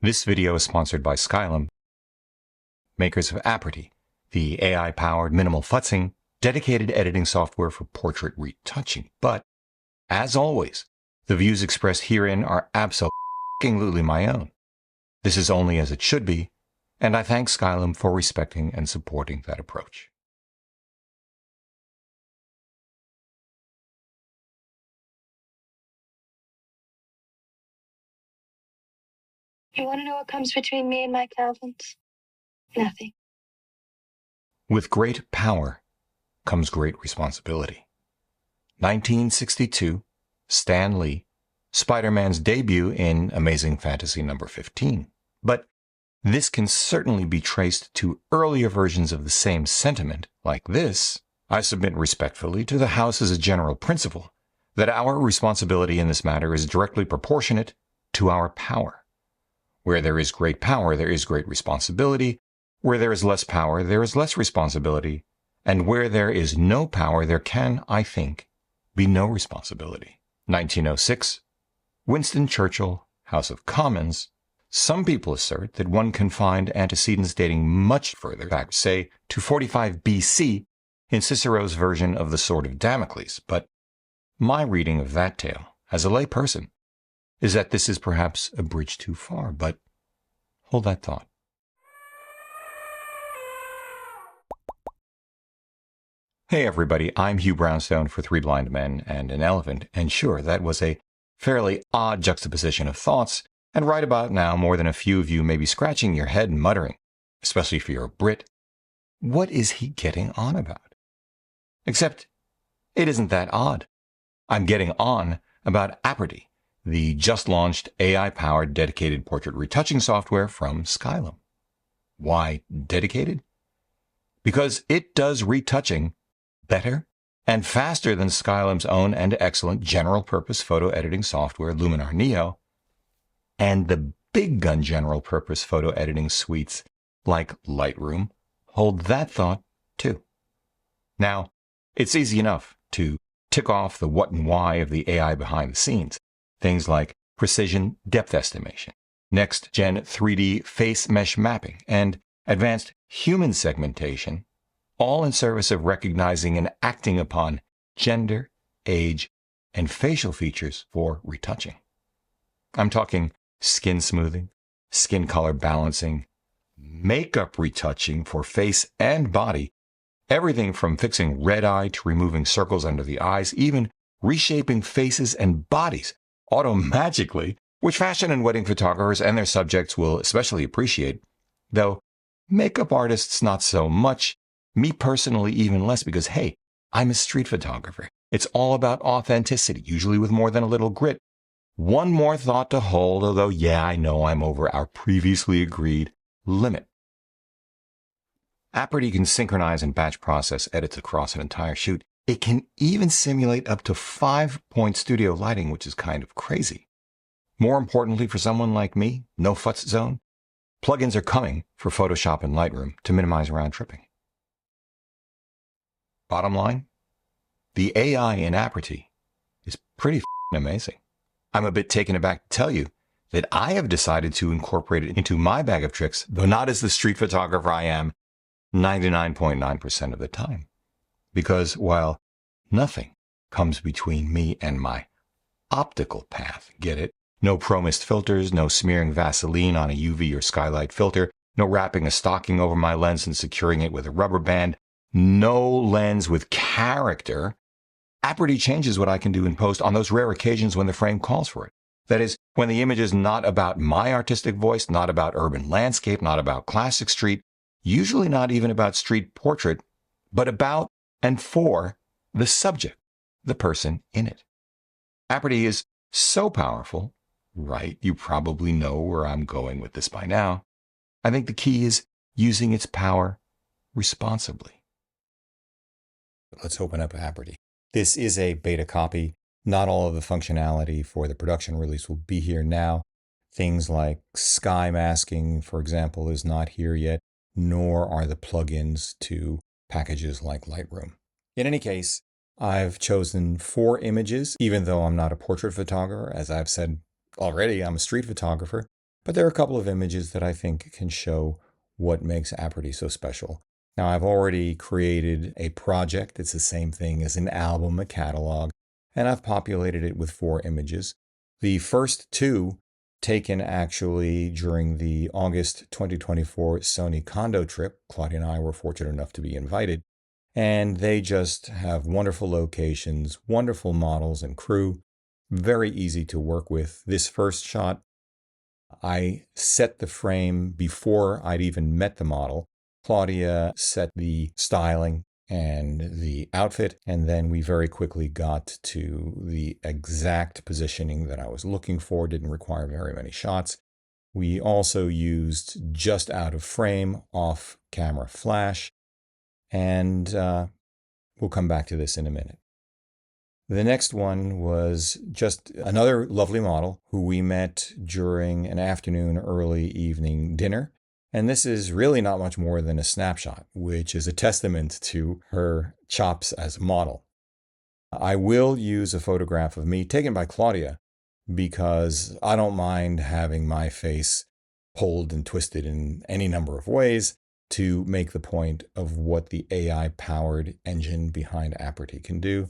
This video is sponsored by Skylum, makers of Aperty, the AI-powered minimal futzing, dedicated editing software for portrait retouching. But, as always, the views expressed herein are absolutely my own. This is only as it should be, and I thank Skylum for respecting and supporting that approach. You want to know what comes between me and my Calvins? Nothing. With great power comes great responsibility. 1962, Stan Lee, Spider-Man's debut in Amazing Fantasy number 15. But this can certainly be traced to earlier versions of the same sentiment, like this. I submit respectfully to the House as a general principle that our responsibility in this matter is directly proportionate to our power. Where there is great power, there is great responsibility. Where there is less power, there is less responsibility. And where there is no power, there can, I think, be no responsibility. 1906, Winston Churchill, House of Commons. Some people assert that one can find antecedents dating much further back, say, to 45 BC in Cicero's version of the Sword of Damocles. But my reading of that tale, as a layperson, is that this is perhaps a bridge too far, but hold that thought. Hey everybody, I'm Hugh Brownstone for Three Blind Men and an Elephant, and sure, that was a fairly odd juxtaposition of thoughts, and right about now more than a few of you may be scratching your head and muttering, especially if you're a Brit, what is he getting on about? Except, it isn't that odd. I'm getting on about Aperty, the just-launched AI-powered dedicated portrait retouching software from Skylum. Why dedicated? Because it does retouching better and faster than Skylum's own and excellent general-purpose photo editing software, Luminar Neo, and the big gun general-purpose photo editing suites like Lightroom hold that thought too. Now, it's easy enough to tick off the what and why of the AI behind the scenes. Things like precision depth estimation, next-gen 3D face mesh mapping, and advanced human segmentation, all in service of recognizing and acting upon gender, age, and facial features for retouching. I'm talking skin smoothing, skin color balancing, makeup retouching for face and body, everything from fixing red eye to removing circles under the eyes, even reshaping faces and bodies auto-magically, which fashion and wedding photographers and their subjects will especially appreciate, though makeup artists not so much, me personally even less, because hey, I'm a street photographer. It's all about authenticity, usually with more than a little grit. One more thought to hold, although yeah, I know I'm over our previously agreed limit. Aperty can synchronize and batch process edits across an entire shoot. It can even simulate up to 5-point studio lighting, which is kind of crazy. More importantly, for someone like me, no futz zone, plugins are coming for Photoshop and Lightroom to minimize round tripping. Bottom line, the AI in Aperty is pretty amazing. I'm a bit taken aback to tell you that I have decided to incorporate it into my bag of tricks, though not as the street photographer I am 99.9% of the time. Because while nothing comes between me and my optical path, get it? No pro-mist filters, no smearing Vaseline on a UV or skylight filter, no wrapping a stocking over my lens and securing it with a rubber band, no lens with character, Aperty changes what I can do in post on those rare occasions when the frame calls for it. That is, when the image is not about my artistic voice, not about urban landscape, not about classic street, usually not even about street portrait, but about and for the subject, the person in it. Aperty is so powerful, right? You probably know where I'm going with this by now. I think the key is using its power responsibly. Let's open up Aperty. This is a beta copy. Not all of the functionality for the production release will be here now. Things like sky masking, for example, is not here yet, nor are the plugins to packages like Lightroom. In any case, I've chosen 4 images, even though I'm not a portrait photographer. As I've said already, I'm a street photographer. But there are a couple of images that I think can show what makes Aperty so special. Now, I've already created a project. It's the same thing as an album, a catalog, and I've populated it with 4 images. The first 2 taken actually during the August 2024 Sony condo trip. Claudia and I were fortunate enough to be invited. And they just have wonderful locations, wonderful models and crew, very easy to work with. This first shot, I set the frame before I'd even met the model. Claudia set the styling and the outfit, and then we very quickly got to the exact positioning that I was looking for. Didn't require very many shots. We also used just out of frame, off camera flash, and we'll come back to this in a minute. The next one was just another lovely model who we met during an afternoon, early evening dinner. And this is really not much more than a snapshot, which is a testament to her chops as a model. I will use a photograph of me taken by Claudia because I don't mind having my face pulled and twisted in any number of ways to make the point of what the AI-powered engine behind Aperty can do.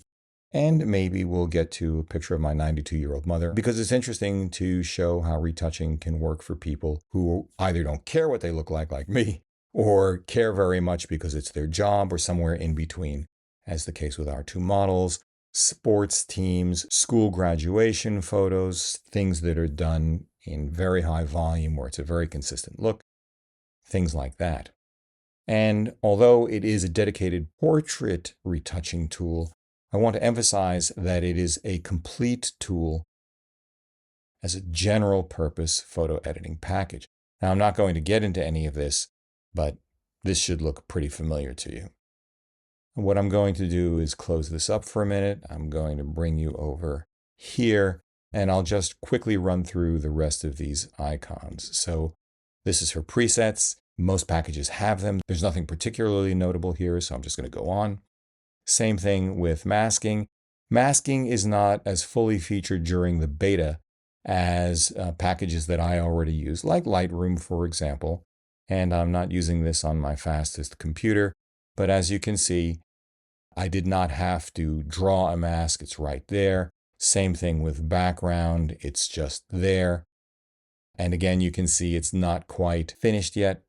And maybe we'll get to a picture of my 92-year-old mother because it's interesting to show how retouching can work for people who either don't care what they look like me, or care very much because it's their job, or somewhere in between, as the case with our 2 models, sports teams, school graduation photos, things that are done in very high volume where it's a very consistent look, things like that. And although it is a dedicated portrait retouching tool, I want to emphasize that it is a complete tool as a general purpose photo editing package. Now, I'm not going to get into any of this, but this should look pretty familiar to you. What I'm going to do is close this up for a minute. I'm going to bring you over here, and I'll just quickly run through the rest of these icons. So this is her presets. Most packages have them. There's nothing particularly notable here, so I'm just going to go on. Same thing with masking. Masking is not as fully featured during the beta as packages that I already use, like Lightroom, for example. And I'm not using this on my fastest computer. But as you can see, I did not have to draw a mask. It's right there. Same thing with background. It's just there. And again, you can see it's not quite finished yet.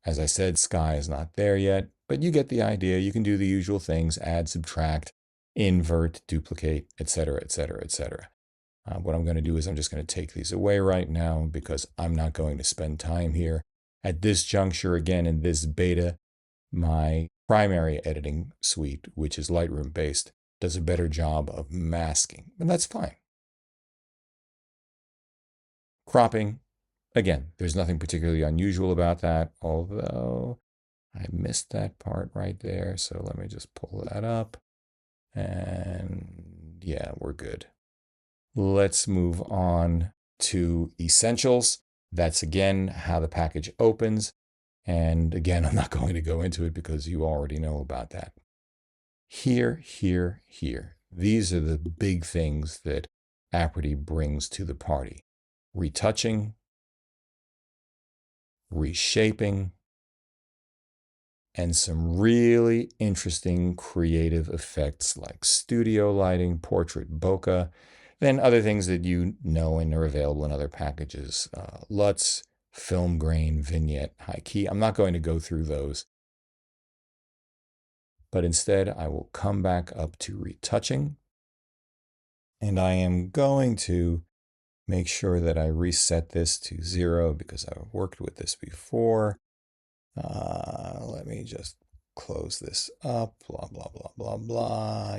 As I said, sky is not there yet. But you get the idea. You can do the usual things: add, subtract, invert, duplicate, etc., etc., etc. What I'm going to do is I'm just going to take these away right now because I'm not going to spend time here. At this juncture, again, in this beta, my primary editing suite, which is Lightroom based, does a better job of masking, and that's fine. Cropping, again, there's nothing particularly unusual about that, although I missed that part right there. So let me just pull that up. And yeah, we're good. Let's move on to essentials. That's again how the package opens. And again, I'm not going to go into it because you already know about that. Here. These are the big things that Aperty brings to the party: retouching, reshaping, and some really interesting creative effects like studio lighting, portrait bokeh, then other things that you know and are available in other packages, LUTs, film grain, vignette, high key. I'm not going to go through those, but instead I will come back up to retouching, and I am going to make sure that I reset this to 0 because I've worked with this before. Let me just close this up. Blah, blah, blah, blah, blah.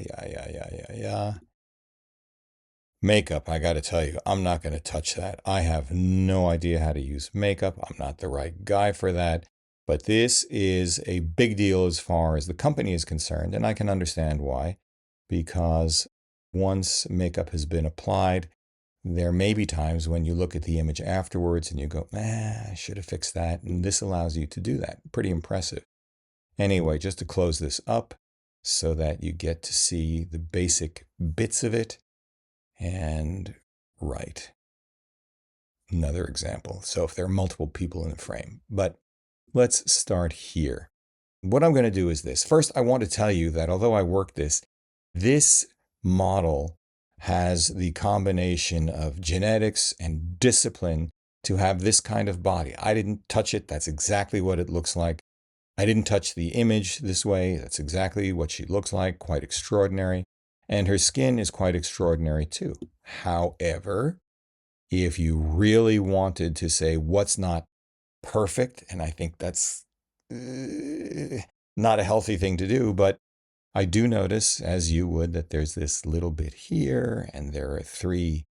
Yeah. Makeup, I got to tell you, I'm not going to touch that. I have no idea how to use makeup. I'm not the right guy for that. But this is a big deal as far as the company is concerned, and I can understand why. Because once makeup has been applied, there may be times when you look at the image afterwards and you go, I should have fixed that. And this allows you to do that. Pretty impressive. Anyway, just to close this up so that you get to see the basic bits of it. And right. another example. So if there are multiple people in the frame, but let's start here. What I'm going to do is this. First, I want to tell you that although I worked this model has the combination of genetics and discipline to have this kind of body. I didn't touch it. That's exactly what it looks like. I didn't touch the image this way. That's exactly what she looks like. Quite extraordinary. And her skin is quite extraordinary too. However, if you really wanted to say what's not perfect, and I think that's not a healthy thing to do, but I do notice, as you would, that there's this little bit here, and there are three.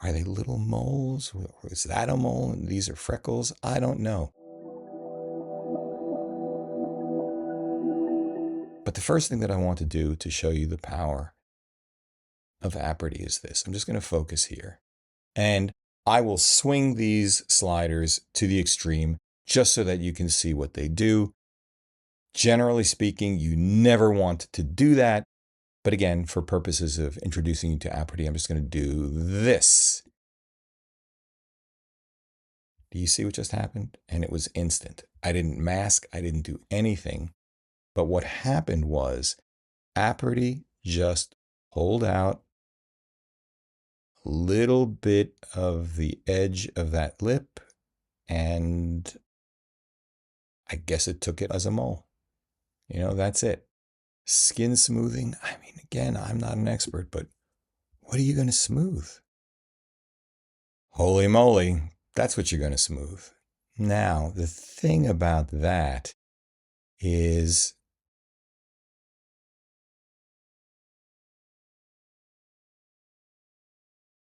Are they little moles? Is that a mole? And these are freckles? I don't know. But the first thing that I want to do to show you the power of Aperty is this. I'm just going to focus here. And I will swing these sliders to the extreme just so that you can see what they do. Generally speaking, you never want to do that. But again, for purposes of introducing you to Aperty, I'm just going to do this. Do you see what just happened? And it was instant. I didn't mask. I didn't do anything. But what happened was Aperty just pulled out a little bit of the edge of that lip, and I guess it took it as a mole. You know, that's it. Skin smoothing. I mean, again, I'm not an expert, but what are you going to smooth? Holy moly, that's what you're going to smooth. Now, the thing about that is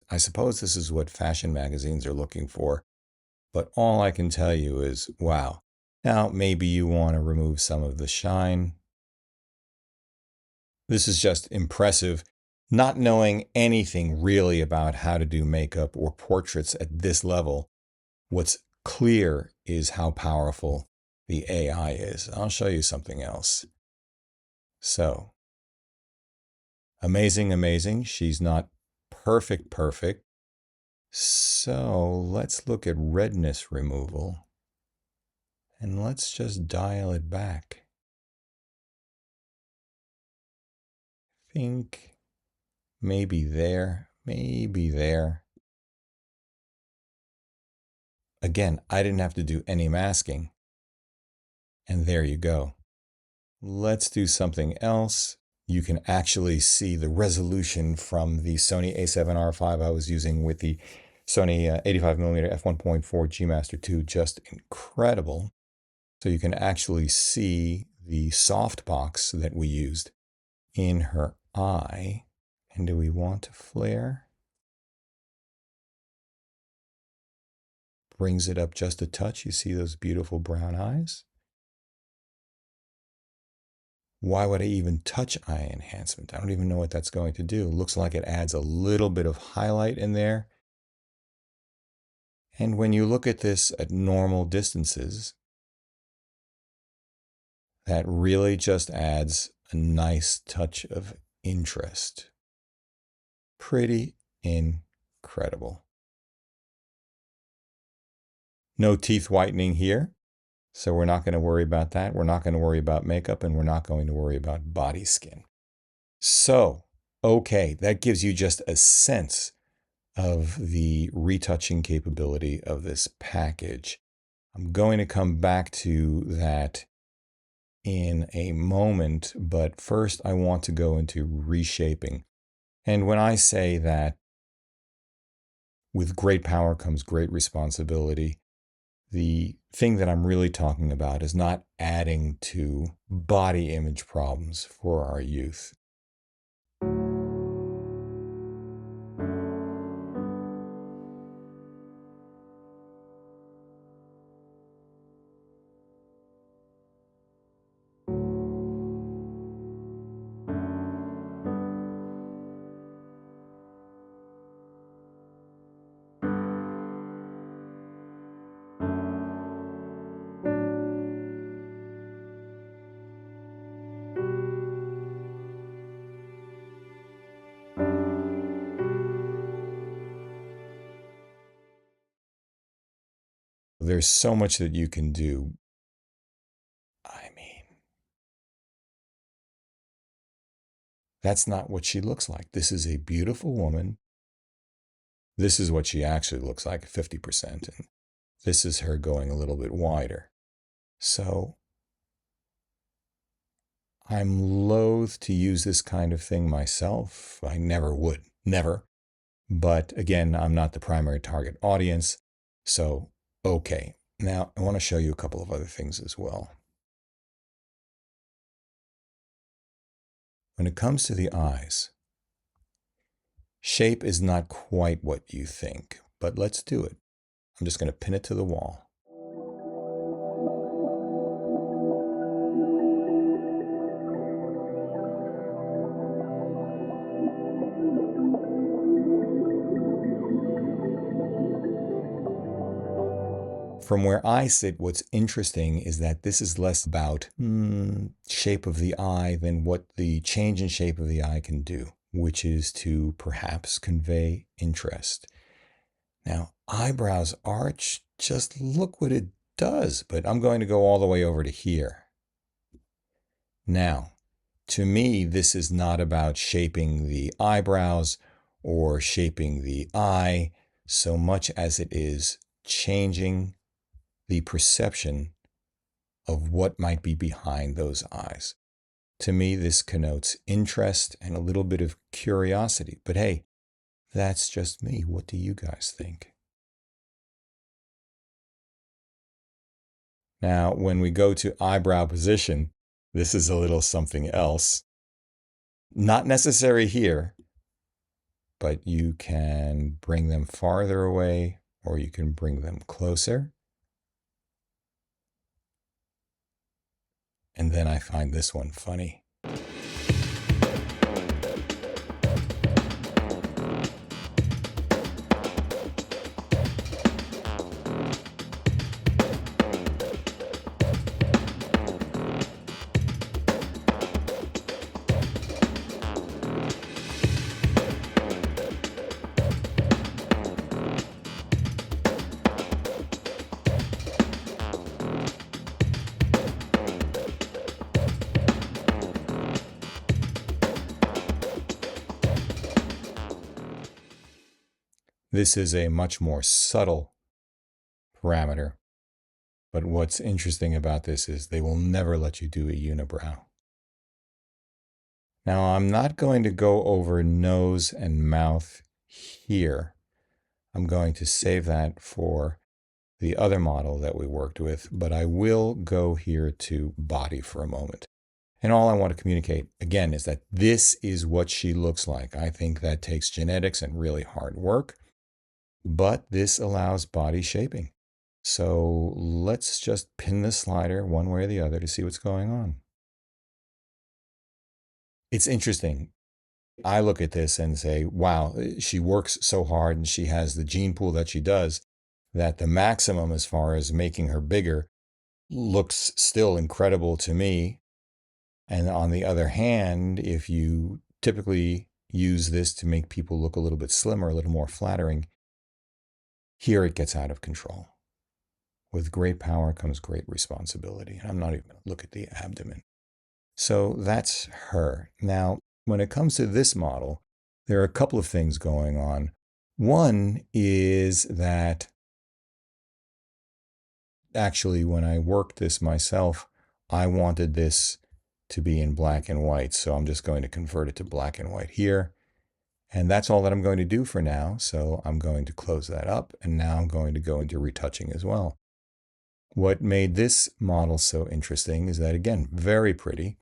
I suppose this is what fashion magazines are looking for, but all I can tell you is, wow. Now, maybe you want to remove some of the shine. This is just impressive. Not knowing anything really about how to do makeup or portraits at this level, what's clear is how powerful the AI is. I'll show you something else. So, amazing, amazing. She's not perfect. So let's look at redness removal. And let's just dial it back. Think maybe there, maybe there. Again, I didn't have to do any masking. And there you go. Let's do something else. You can actually see the resolution from the Sony a7R5 I was using with the Sony 85mm f1.4 G Master 2. Just incredible. So you can actually see the softbox that we used in her eye. And do we want to flare? Brings it up just a touch. You see those beautiful brown eyes? Why would I even touch eye enhancement? I don't even know what that's going to do. Looks like it adds a little bit of highlight in there. And when you look at this at normal distances, that really just adds a nice touch of interest. Pretty incredible. No teeth whitening here, so we're not going to worry about that. We're not going to worry about makeup, and we're not going to worry about body skin. So, okay, that gives you just a sense of the retouching capability of this package. I'm going to come back to that in a moment, but first I want to go into reshaping. And when I say that with great power comes great responsibility, the thing that I'm really talking about is not adding to body image problems for our youth. There's so much that you can do. I mean, that's not what she looks like. This is a beautiful woman. This is what she actually looks like, 50%. And this is her going a little bit wider. So I'm loath to use this kind of thing myself. I never would, never. But again, I'm not the primary target audience. So, okay. Now, I want to show you a couple of other things as well. When it comes to the eyes, shape is not quite what you think, but let's do it. I'm just going to pin it to the wall. From where I sit, what's interesting is that this is less about shape of the eye than what the change in shape of the eye can do, which is to perhaps convey interest. Now, eyebrows arch, just look what it does, but I'm going to go all the way over to here. Now, to me, this is not about shaping the eyebrows or shaping the eye so much as it is changing the perception of what might be behind those eyes. To me, this connotes interest and a little bit of curiosity. But hey, that's just me. What do you guys think? Now, when we go to eyebrow position, this is a little something else. Not necessary here, but you can bring them farther away or you can bring them closer. And then I find this one funny. This is a much more subtle parameter. But what's interesting about this is they will never let you do a unibrow. Now, I'm not going to go over nose and mouth here. I'm going to save that for the other model that we worked with, but I will go here to body for a moment. And all I want to communicate, again, is that this is what she looks like. I think that takes genetics and really hard work, but this allows body shaping. So let's just pin the slider one way or the other to see what's going on. It's interesting. I look at this and say, wow, she works so hard and she has the gene pool that she does, that the maximum as far as making her bigger looks still incredible to me. And on the other hand, if you typically use this to make people look a little bit slimmer, a little more flattering, here it gets out of control. With great power comes great responsibility. I'm not even going to look at the abdomen. So that's her. Now, when it comes to this model, there are a couple of things going on. One is that actually, when I worked this myself, I wanted this to be in black and white. So I'm just going to convert it to black and white here. And that's all that I'm going to do for now. So I'm going to close that up. And now I'm going to go into retouching as well. What made this model so interesting is that, again, very pretty.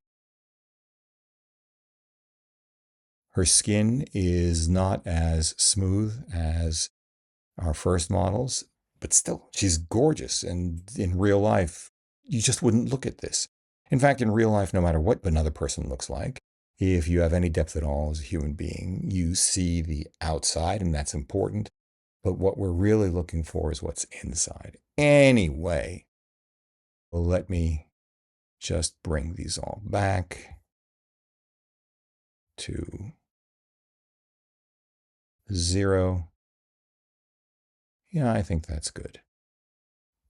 Her skin is not as smooth as our first models, but still, she's gorgeous. And in real life, you just wouldn't look at this. In fact, in real life, no matter what another person looks like, if you have any depth at all as a human being, you see the outside, and that's important. But what we're really looking for is what's inside. Anyway, well, let me just bring these all back to 0. Yeah, I think that's good.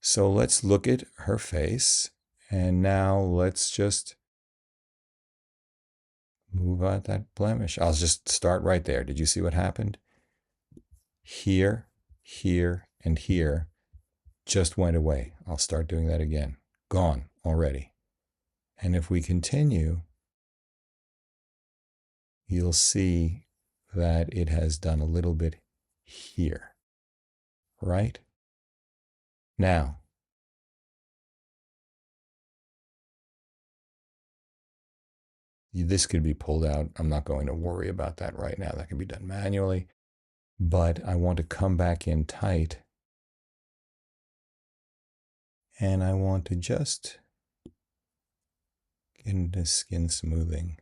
So let's look at her face. And now let's just move out that blemish. I'll just start right there. Did you see what happened? Here, here, and here just went away. I'll start doing that again. Gone already. And if we continue, you'll see that it has done a little bit here, right? Now, this could be pulled out. I'm not going to worry about that right now. That can be done manually. But I want to come back in tight. And I want to just get into skin smoothing.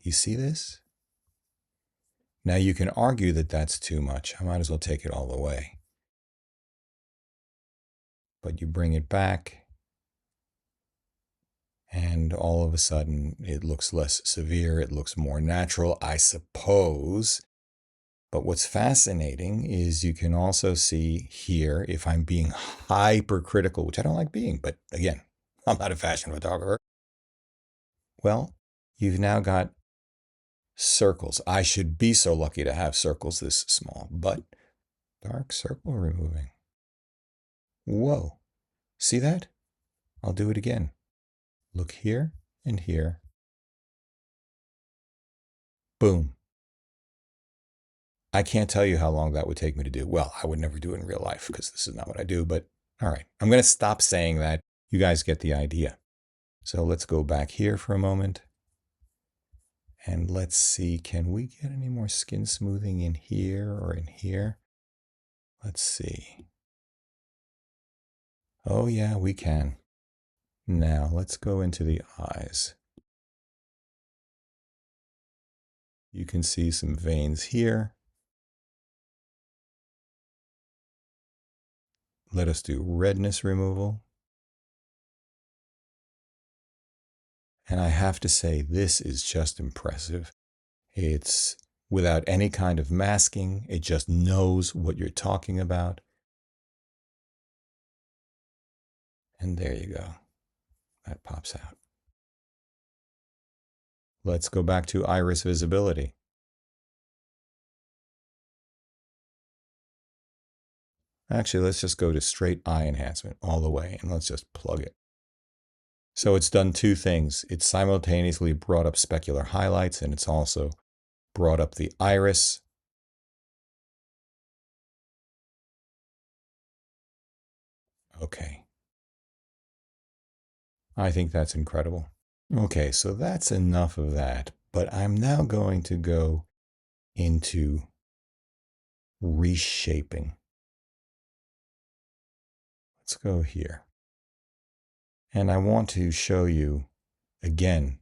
You see this? Now you can argue that that's too much. I might as well take it all the way. But you bring it back, and all of a sudden it looks less severe. It looks more natural, I suppose. But what's fascinating is you can also see here, if I'm being hypercritical, which I don't like being, but again, I'm not a fashion photographer. Well, you've now got circles. I should be so lucky to have circles this small, but dark circle removing. Whoa. See that? I'll do it again. Look here and here. Boom. I can't tell you how long that would take me to do. Well, I would never do it in real life because this is not what I do, but all right. I'm going to stop saying that. You guys get the idea. So let's go back here for a moment. And let's see, can we get any more skin smoothing in here or in here? Let's see. Oh yeah, we can. Now let's go into the eyes. You can see some veins here. Let us do redness removal. And I have to say, this is just impressive. It's without any kind of masking. It just knows what you're talking about. And there you go. That pops out. Let's go back to iris visibility. Actually, let's just go to straight eye enhancement all the way, and let's just plug it. So it's done two things. It's simultaneously brought up specular highlights, and it's also brought up the iris. Okay. I think that's incredible. Okay, so that's enough of that. But I'm now going to go into reshaping. Let's go here. And I want to show you, again,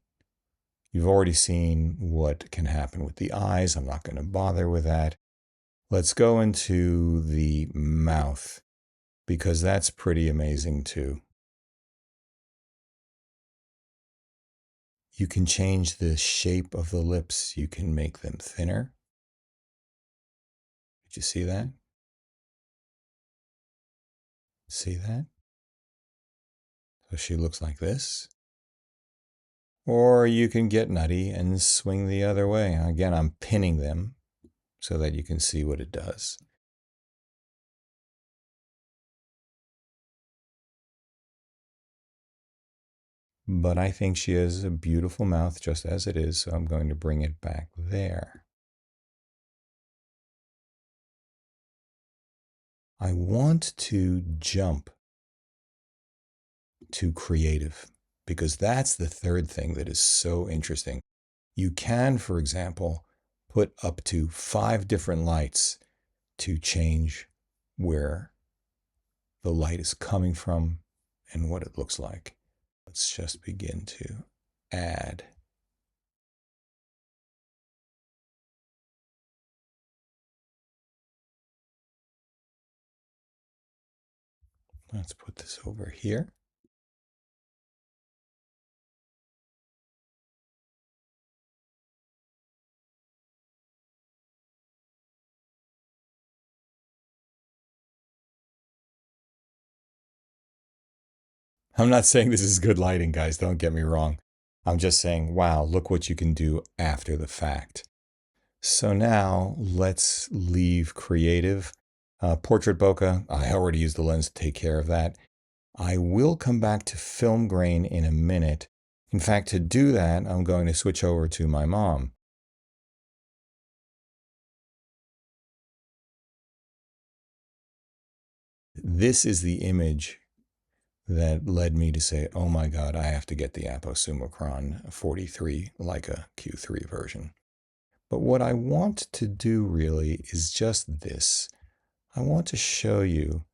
you've already seen what can happen with the eyes. I'm not going to bother with that. Let's go into the mouth, because that's pretty amazing too. You can change the shape of the lips. You can make them thinner. Did you see that? See that? So she looks like this. Or you can get nutty and swing the other way. Again, I'm pinning them so that you can see what it does. But I think she has a beautiful mouth just as it is, so I'm going to bring it back there. I want to jump to creative, because that's the third thing that is so interesting. You can, for example, put up to 5 different lights to change where the light is coming from and what it looks like. Let's just begin to add. Let's put this over here. I'm not saying this is good lighting, guys. Don't get me wrong. I'm just saying, wow, look what you can do after the fact. So now let's leave creative. Portrait bokeh, I already used the lens to take care of that. I will come back to film grain in a minute. In fact, to do that, I'm going to switch over to my mom. This is the image that led me to say, oh my God, I have to get the Apo-Summicron 43 Leica Q3 version. But what I want to do really is just this. I want to show you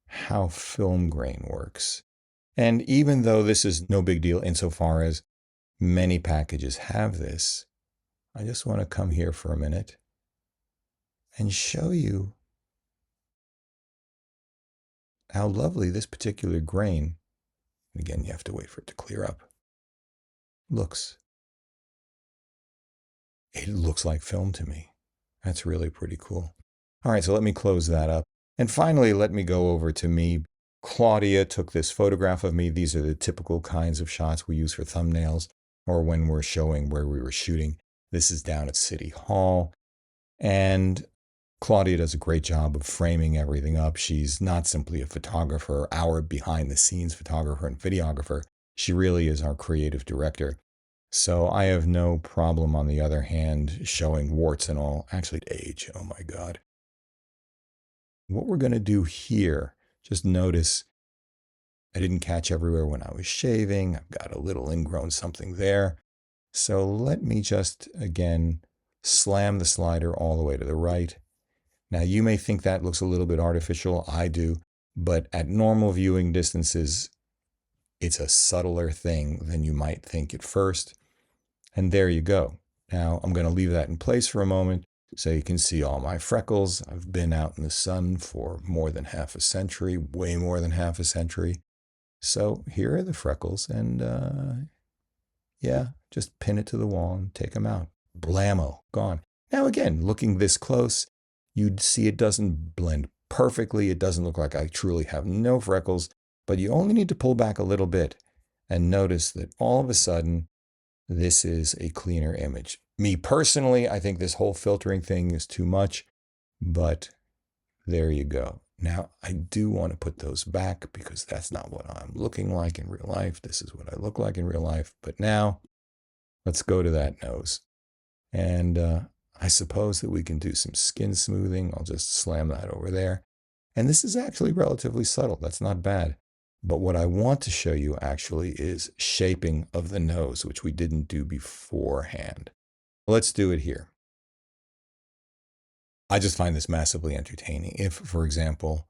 how film grain works. And even though this is no big deal insofar as many packages have this, I just want to come here for a minute and show you how lovely this particular grain, again, you have to wait for it to clear up, looks. It looks like film to me. That's really pretty cool. All right, so let me close that up. And finally, let me go over to me. Claudia took this photograph of me. These are the typical kinds of shots we use for thumbnails or when we're showing where we were shooting. This is down at City Hall. And Claudia does a great job of framing everything up. She's not simply a photographer, our behind the scenes photographer and videographer. She really is our creative director. So I have no problem, on the other hand, showing warts and all. Actually, age, oh my God. What we're going to do here, just notice I didn't catch everywhere when I was shaving. I've got a little ingrown something there. So let me just, again, slam the slider all the way to the right. Now, you may think that looks a little bit artificial. I do. But at normal viewing distances, it's a subtler thing than you might think at first. And there you go. Now, I'm going to leave that in place for a moment so you can see all my freckles. I've been out in the sun for more than half a century, way more than half a century. So here are the freckles, and yeah, just pin it to the wall and take them out. Blammo, gone. Now again, looking this close, you'd see it doesn't blend perfectly. It doesn't look like I truly have no freckles, but you only need to pull back a little bit and notice that all of a sudden, this is a cleaner image. Me personally, I think this whole filtering thing is too much, but there you go. Now, I do want to put those back because that's not what I'm looking like in real life. This is what I look like in real life. But now, let's go to that nose. And I suppose that we can do some skin smoothing. I'll just slam that over there. And this is actually relatively subtle. That's not bad. But what I want to show you actually is shaping of the nose, which we didn't do beforehand. Let's do it here. I just find this massively entertaining. If, for example,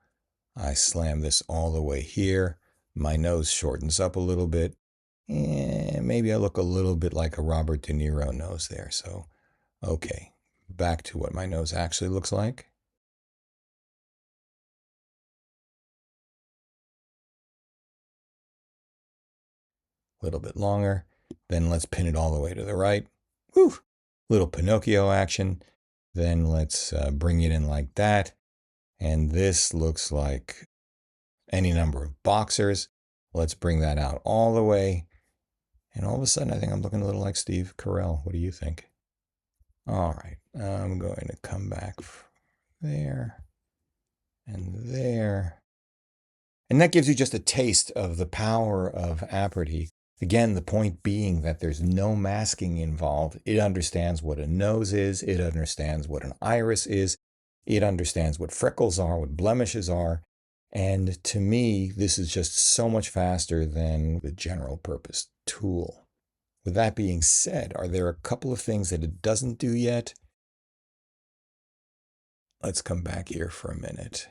I slam this all the way here, my nose shortens up a little bit, and maybe I look a little bit like a Robert De Niro nose there. So, okay, back to what my nose actually looks like. A little bit longer. Then let's pin it all the way to the right. Woo! Little Pinocchio action. Then let's bring it in like that. And this looks like any number of boxers. Let's bring that out all the way. And all of a sudden, I think I'm looking a little like Steve Carell. What do you think? All right, I'm going to come back there and there. And that gives you just a taste of the power of Aperty. Again, the point being that there's no masking involved. It understands what a nose is. It understands what an iris is. It understands what freckles are, what blemishes are. And to me, this is just so much faster than the general purpose tool. With that being said, are there a couple of things that it doesn't do yet? Let's come back here for a minute.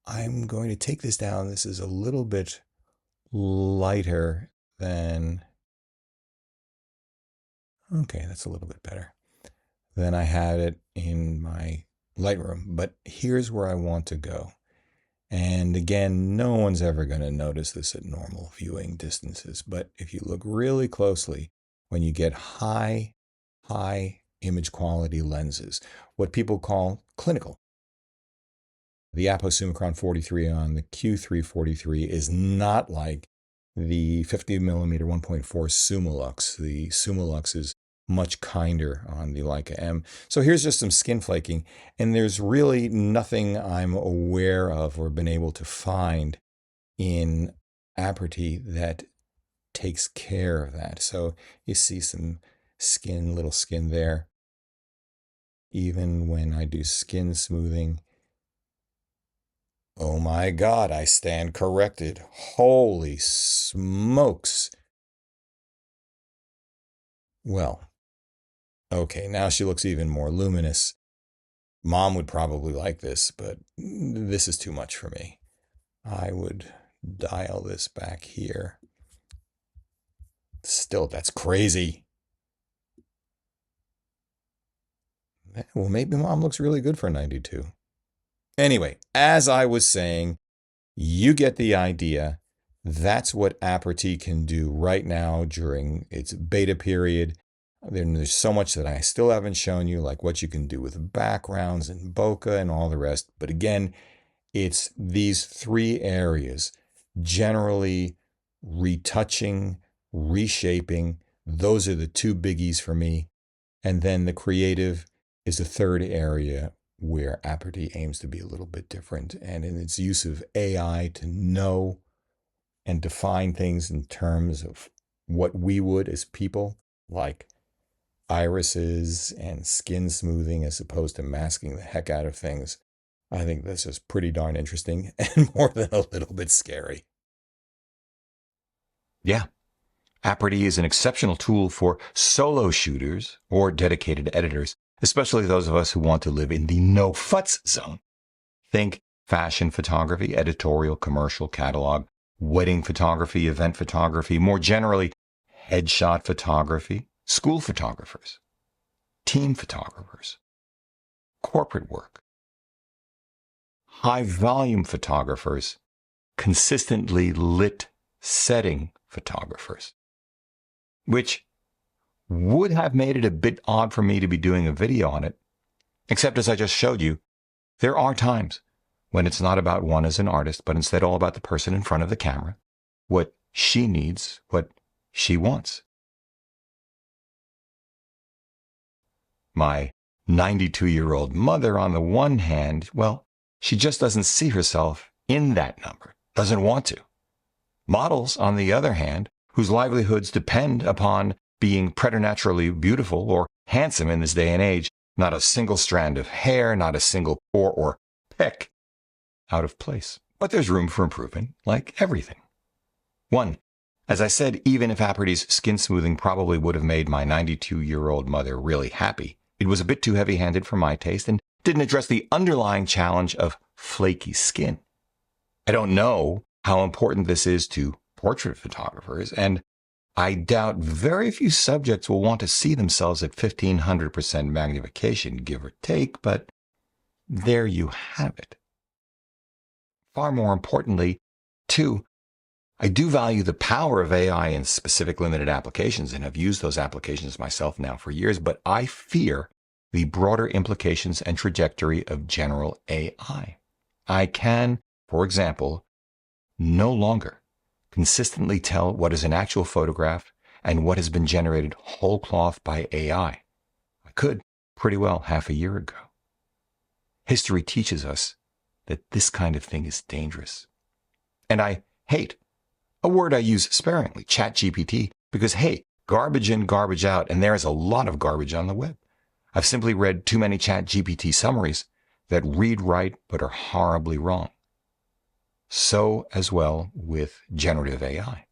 I'm going to take this down. This is a little bit lighter than, okay, that's a little bit better than I had it in my Lightroom. But here's where I want to go. And again, no one's ever going to notice this at normal viewing distances. But if you look really closely, when you get high image quality lenses, what people call clinical, The aposumicron 43 on the Q343 is not like the 50 millimeter 1.4 Summilux. The Summilux is much kinder on the Leica M. So here's just some skin flaking, and there's really nothing I'm aware of or been able to find in Aperty that takes care of that. So you see some skin, little skin there. Even when I do skin smoothing, oh my God, I stand corrected. Holy smokes. Well, okay, now she looks even more luminous. Mom would probably like this, but this is too much for me. I would dial this back here. Still, that's crazy. Well, maybe Mom looks really good for 92. Anyway, as I was saying, you get the idea. That's what Aperty can do right now during its beta period. There's so much that I still haven't shown you, like what you can do with backgrounds and bokeh and all the rest. But again, it's these three areas, generally retouching, reshaping. Those are the two biggies for me. And then the creative is a third area where Aperty aims to be a little bit different, and in its use of AI to know and define things in terms of what we would as people, like irises and skin smoothing as opposed to masking the heck out of things. I think this is pretty darn interesting and more than a little bit scary. Yeah. Aperty is an exceptional tool for solo shooters or dedicated editors, especially those of us who want to live in the no-futs zone. Think fashion photography, editorial, commercial, catalog, wedding photography, event photography, more generally, headshot photography, school photographers, team photographers, corporate work, high-volume photographers, consistently lit setting photographers, which would have made it a bit odd for me to be doing a video on it, except as I just showed you, there are times when it's not about one as an artist, but instead all about the person in front of the camera, what she needs, what she wants. My 92-year-old mother, on the one hand, well, she just doesn't see herself in that number, doesn't want to. Models, on the other hand, whose livelihoods depend upon being preternaturally beautiful or handsome in this day and age, not a single strand of hair, not a single pore or peck out of place. But there's room for improvement, like everything. 1. As I said, even if Aperty's skin smoothing probably would have made my 92-year-old mother really happy, it was a bit too heavy-handed for my taste and didn't address the underlying challenge of flaky skin. I don't know how important this is to portrait photographers, and I doubt very few subjects will want to see themselves at 1500% magnification, give or take, but there you have it. Far more importantly, 2, I do value the power of AI in specific limited applications and have used those applications myself now for years, but I fear the broader implications and trajectory of general AI. I can, for example, no longer consistently tell what is an actual photograph and what has been generated whole cloth by AI. I could pretty well half a year ago. History teaches us that this kind of thing is dangerous. And I hate a word I use sparingly, ChatGPT, because hey, garbage in, garbage out, and there is a lot of garbage on the web. I've simply read too many ChatGPT summaries that read right but are horribly wrong. So as well with generative AI.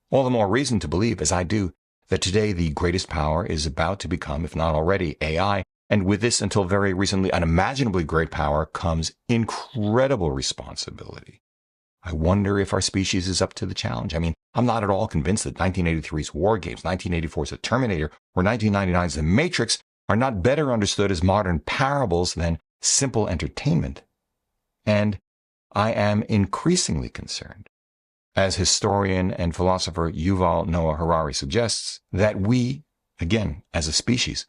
All the more reason to believe, as I do, that today the greatest power is about to become, if not already, AI, and with this until very recently unimaginably great power comes incredible responsibility. I wonder if our species is up to the challenge. I mean, I'm not at all convinced that 1983's War Games, 1984's The Terminator, or 1999's The Matrix are not better understood as modern parables than simple entertainment. And I am increasingly concerned, as historian and philosopher Yuval Noah Harari suggests, that we, again, as a species,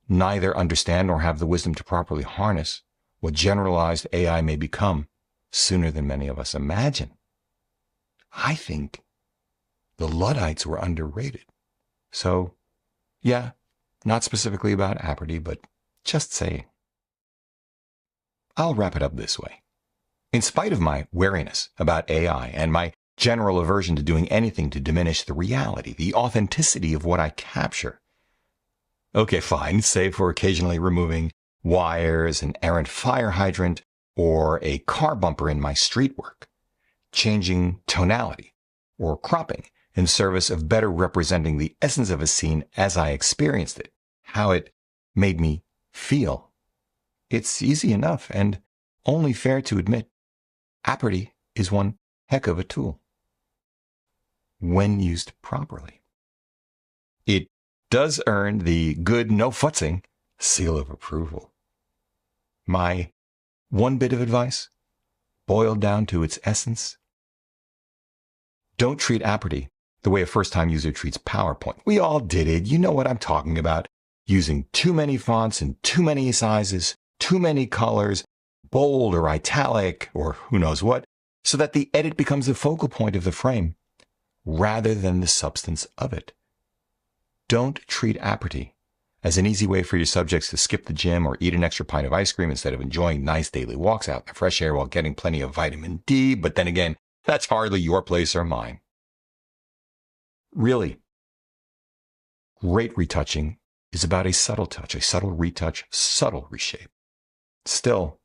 neither understand nor have the wisdom to properly harness what generalized AI may become sooner than many of us imagine. I think the Luddites were underrated. So, yeah, not specifically about Aperty, but just saying. I'll wrap it up this way. In spite of my wariness about AI and my general aversion to doing anything to diminish the reality, the authenticity of what I capture. Okay, fine, save for occasionally removing wires, an errant fire hydrant, or a car bumper in my street work, changing tonality, or cropping in service of better representing the essence of a scene as I experienced it, how it made me feel. It's easy enough and only fair to admit Aperty is one heck of a tool when used properly. It does earn the good no futzing seal of approval. My one bit of advice, boiled down to its essence, don't treat Aperty the way a first-time user treats PowerPoint. We all did it. You know what I'm talking about. Using too many fonts in too many sizes, too many colors, bold or italic or who knows what, so that the edit becomes the focal point of the frame rather than the substance of it. Don't treat Aperty as an easy way for your subjects to skip the gym or eat an extra pint of ice cream instead of enjoying nice daily walks out in the fresh air while getting plenty of vitamin D, but then again, that's hardly your place or mine. Really, great retouching is about a subtle touch, a subtle retouch, subtle reshape. Still,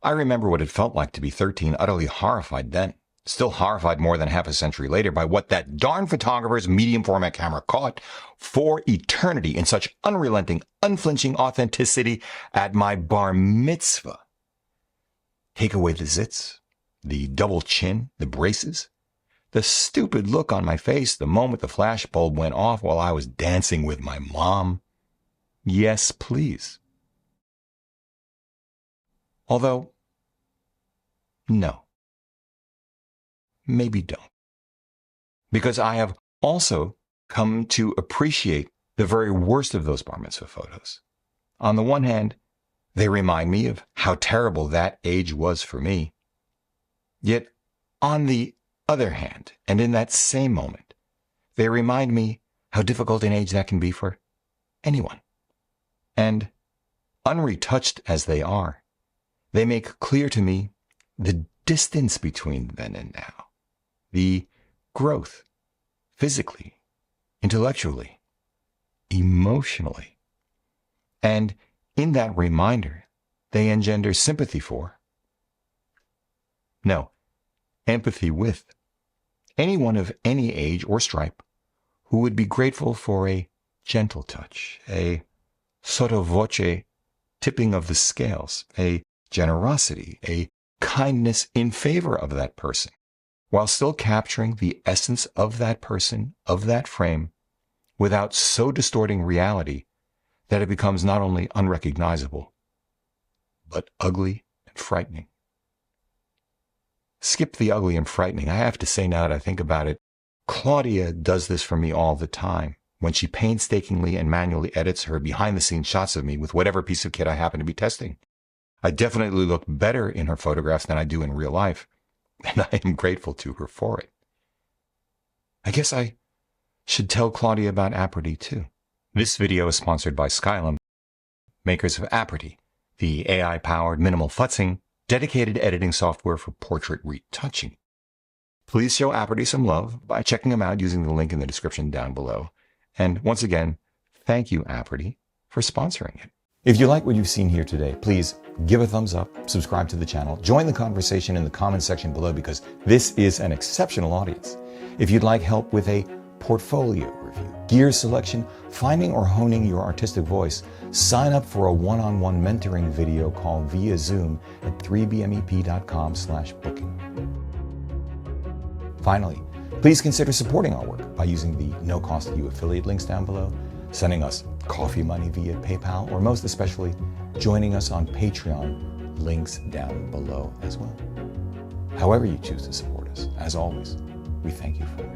I remember what it felt like to be 13, utterly horrified then, still horrified more than half a century later by what that darn photographer's medium format camera caught for eternity in such unrelenting, unflinching authenticity at my bar mitzvah. Take away the zits, the double chin, the braces, the stupid look on my face the moment the flash bulb went off while I was dancing with my mom. Yes, please. Although, no. Maybe don't. Because I have also come to appreciate the very worst of those bar mitzvah photos. On the one hand, they remind me of how terrible that age was for me. Yet, on the other hand, and in that same moment, they remind me how difficult an age that can be for anyone. And, unretouched as they are, they make clear to me the distance between then and now, the growth, physically, intellectually, emotionally. And in that reminder, they engender sympathy for, no, empathy with, anyone of any age or stripe who would be grateful for a gentle touch, a sotto voce tipping of the scales, a generosity, a kindness in favor of that person, while still capturing the essence of that person, of that frame, without so distorting reality that it becomes not only unrecognizable, but ugly and frightening. Skip the ugly and frightening. I have to say, now that I think about it, Claudia does this for me all the time when she painstakingly and manually edits her behind-the-scenes shots of me with whatever piece of kit I happen to be testing. I definitely look better in her photographs than I do in real life, and I am grateful to her for it. I guess I should tell Claudia about Aperty too. This video is sponsored by Skylum, makers of Aperty, the AI-powered minimal futzing, dedicated editing software for portrait retouching. Please show Aperty some love by checking them out using the link in the description down below. And once again, thank you, Aperty, for sponsoring it. If you like what you've seen here today, please give a thumbs up, subscribe to the channel, join the conversation in the comment section below because this is an exceptional audience. If you'd like help with a portfolio review, gear selection, finding or honing your artistic voice, sign up for a one-on-one mentoring video call via Zoom at 3bmep.com/booking. Finally, please consider supporting our work by using the no-cost-to-you affiliate links down below, sending us coffee money via PayPal, or most especially, joining us on Patreon, links down below as well. However you choose to support us, as always, we thank you for it.